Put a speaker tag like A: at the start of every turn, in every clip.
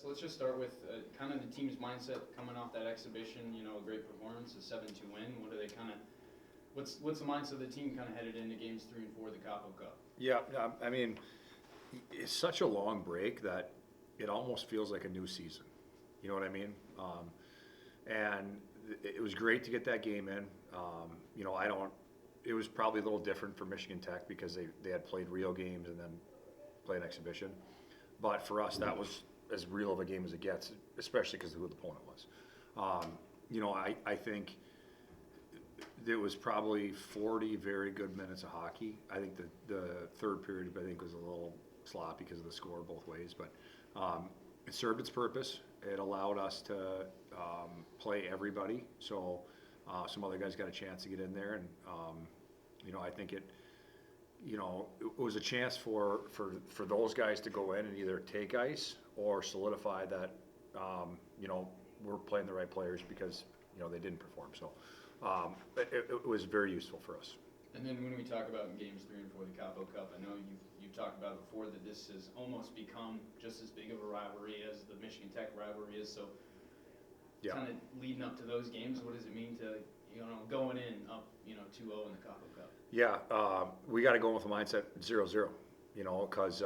A: So let's just start with kind of the team's mindset coming off that exhibition. A great performance, a 7-2 win. What are they kind of? What's the mindset of the team kind of headed into games 3 and 4 of the Cappo Cup?
B: Yeah, I mean, it's such a long break that it almost feels like a new season. You know what I mean? And it was great to get that game in. I don't. It was probably a little different for Michigan Tech because they had played real games and then played an exhibition. But for us, that was as real of a game as it gets, especially because of who the opponent was. I think there was probably 40 very good minutes of hockey. I think the third period, was a little sloppy because of the score both ways, but it served its purpose. It allowed us to play everybody, so some other guys got a chance to get in there, and I think it was a chance for those guys to go in and either take ice or solidify that we're playing the right players because they didn't perform. So it was very useful for us.
A: And then when we talk about games 3 and 4 of the Cappo Cup, I know you've talked about it before that this has almost become just as big of a rivalry as the Michigan Tech rivalry is. So kind of leading up to those games, what does it mean to going in up 2-0 in the Cappo Cup?
B: Yeah, we got to go with the mindset 0-0, because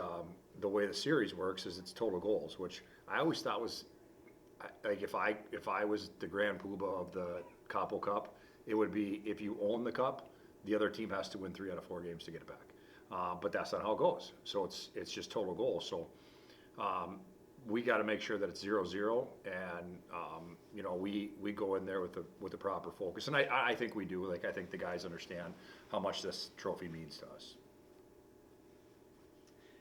B: the way the series works is it's total goals, which I always thought was like if I was the grand poobah of the Cappo Cup, it would be if you own the cup, the other team has to win 3 out of 4 games to get it back. But that's not how it goes. So it's just total goals. So we got to make sure that it's 0-0, and we go in there with the proper focus, and I think we do. Like I think the guys understand how much this trophy means to us.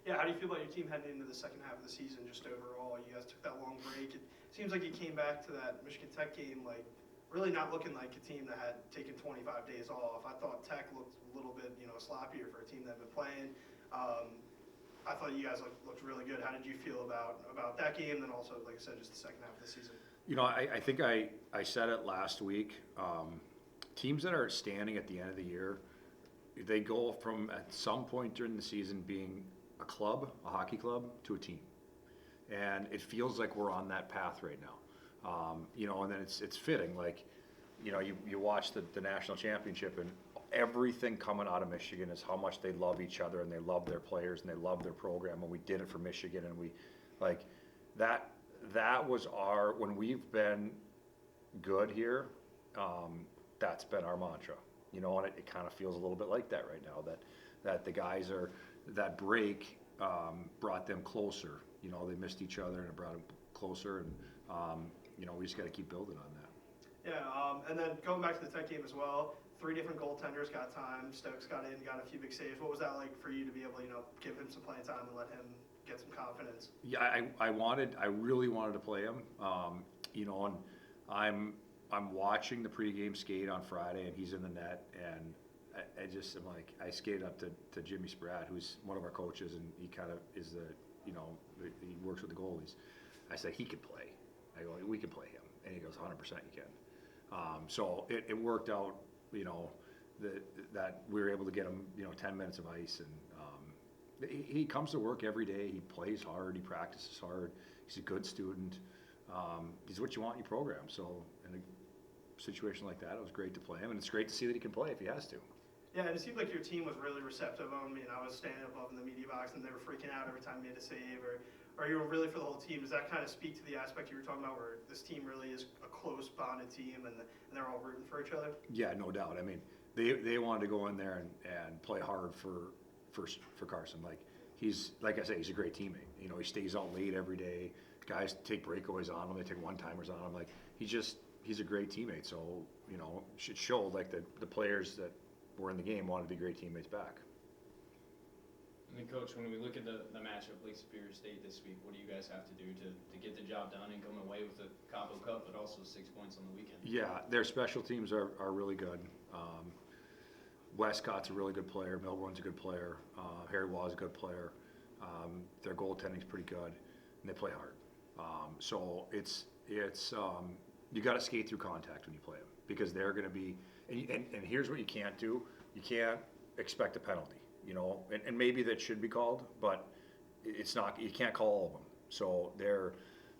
C: Yeah, how do you feel about your team heading into the second half of the season? Just overall, you guys took that long break. It seems like you came back to that Michigan Tech game like really not looking like a team that had taken 25 days off. I thought Tech looked a little bit sloppier for a team that had been playing. I thought you guys looked really good. How did you feel about that game? And then also, like I said, just the second half of the season.
B: I think I said it last week. Teams that are standing at the end of the year, they go from at some point during the season being a club, a hockey club, to a team, and it feels like we're on that path right now. And then it's fitting. Like, you watch the national championship, and everything coming out of Michigan is how much they love each other and they love their players and they love their program. And we did it for Michigan, and we like that. That was when we've been good here. That's been our mantra, and it kind of feels a little bit like that right now. That the guys that break brought them closer. They missed each other and it brought them closer, and we just got to keep building on that.
C: Yeah, and then going back to the Tech game as well, 3 different goaltenders got time. Stokes got in, got a few big saves. What was that like for you to be able to give him some playing time and let him get some confidence?
B: Yeah, I really wanted to play him. And I'm watching the pregame skate on Friday, and he's in the net, and I skated up to Jimmy Spratt, who's one of our coaches, and he kind of is he works with the goalies. I said he can play. I go, we can play him, and he goes, 100% you can. So it worked out, that we were able to get him, 10 minutes of ice, and he comes to work every day. He plays hard. He practices hard. He's a good student. He's what you want in your program. So in a situation like that, it was great to play him, and it's great to see that he can play if he has to.
C: Yeah, and it seemed like your team was really receptive. I was standing above in the media box, and they were freaking out every time you made a save, or you were really for the whole team. Does that kind of speak to the aspect you were talking about, where this team really is a close bonded team, and they're all rooting for each other?
B: Yeah, no doubt. I mean, they wanted to go in there and play hard for Carson. Like I say, he's a great teammate. He stays out late every day. Guys take breakaways on him. They take one-timers on him. He's a great teammate. So it showed the players that were in the game wanted to be great teammates back.
A: And then, Coach, when we look at the matchup Lake Superior State this week, what do you guys have to do to get the job done and come away with the Cappo Cup, but also 6 points on the weekend? Yeah,
B: their special teams are really good. Westcott's a really good player. Milburn's a good player. Harry Waugh's a good player. Their goaltending's pretty good, and they play hard. So it's you got to skate through contact when you play them, because they're going to be. And here's what you can't do: you can't expect a penalty. And maybe that should be called, but it's not. You can't call all of them. So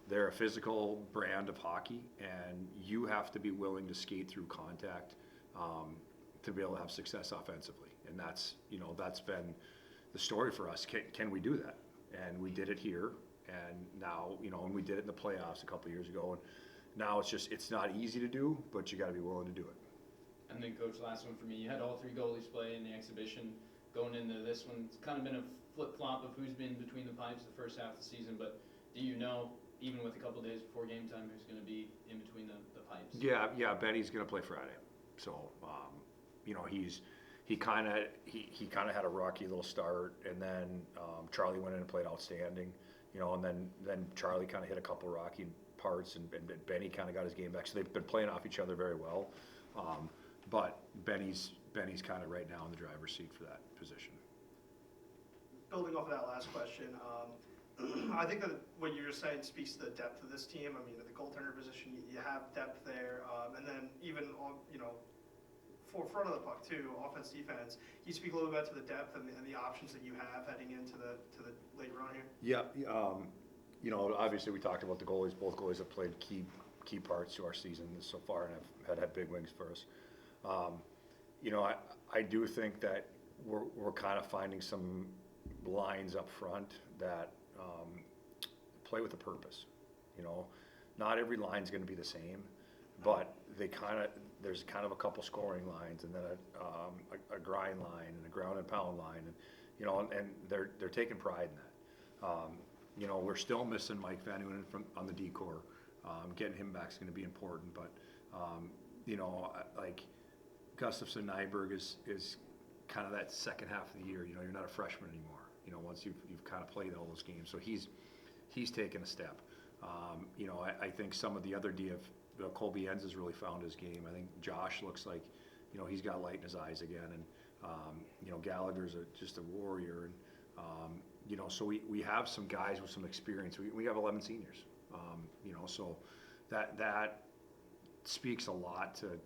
B: They're a physical brand of hockey, and you have to be willing to skate through contact to be able to have success offensively. And that's been the story for us. Can we do that? And we did it here, and now, and we did it in the playoffs a couple of years ago. And now it's not easy to do, but you got to be willing to do it.
A: And then, Coach, last one for me. You had all three goalies play in the exhibition. Going into this one, it's kind of been a flip-flop of who's been between the pipes the first half of the season, but do you know, even with a couple days before game time, who's going to be in between the pipes?
B: Yeah, Benny's going to play Friday. So, he kind of had a rocky little start, and then Charlie went in and played outstanding, and then Charlie kind of hit a couple rocky parts, and Benny kind of got his game back. So they've been playing off each other very well, but Benny's kind of right now in the driver's seat for that position.
C: Building off of that last question, I think that what you're saying speaks to the depth of this team. I mean, at the goaltender position, you have depth there, and then even on, for front of the puck too, offense, defense. Can you speak a little bit to the depth and the options that you have heading into the late run here?
B: Yeah, obviously we talked about the goalies. Both goalies have played key parts to our season so far, and have had big wings for us. I do think that we're kind of finding some lines up front that play with a purpose. Not every line's going to be the same, but there's kind of a couple scoring lines, and then a grind line and a ground and pound line, and they're taking pride in that. We're still missing Mike Van Unen on the D-core. Getting him back is going to be important, but like Gustafsson Nyberg is kind of that second half of the year. You're not a freshman anymore. Once you've kind of played all those games, so he's taken a step. I think some of the other Colby Enns has really found his game. I think Josh looks like he's got light in his eyes again, and Gallagher's just a warrior, and so we have some guys with some experience. We have 11 seniors, so that speaks a lot to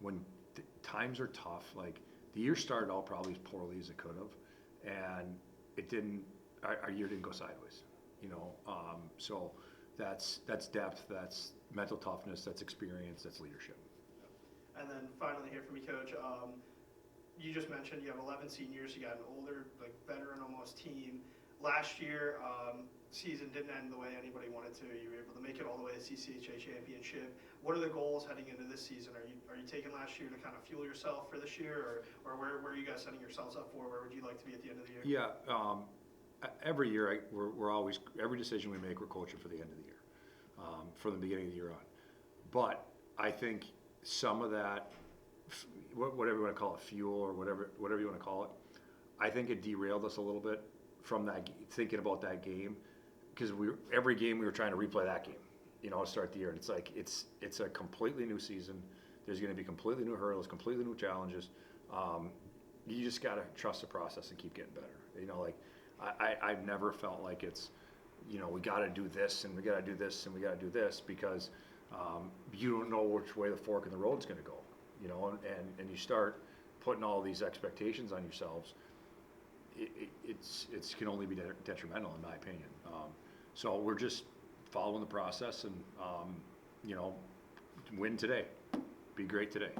B: when times are tough. Like the year started out probably as poorly as it could have, and it didn't. Our year didn't go sideways, so that's depth, that's mental toughness, that's experience, that's leadership.
C: And then finally here for me, Coach, you just mentioned you have 11 seniors. You got an older, veteran almost team. Last year, season didn't end the way anybody wanted to. You were able to make it all the way to CCHA championship. What are the goals heading into this season? Are you taking last year to kind of fuel yourself for this year, or where are you guys setting yourselves up for? Where would you like to be at the end of the year?
B: Yeah, every year we're always, every decision we make, we're coaching for the end of the year, from the beginning of the year on. But I think some of that, whatever you want to call it, fuel or whatever you want to call it, I think it derailed us a little bit from that, thinking about that game, because every game we were trying to replay that game, to start the year. And it's like it's a completely new season. There's going to be completely new hurdles, completely new challenges. You just got to trust the process and keep getting better. I've never felt like it's, we got to do this and we got to do this and we got to do this, because you don't know which way the fork in the road is going to go, and you start putting all these expectations on yourselves. It's can only be detrimental, in my opinion. So we're just following the process and, win today, be great today.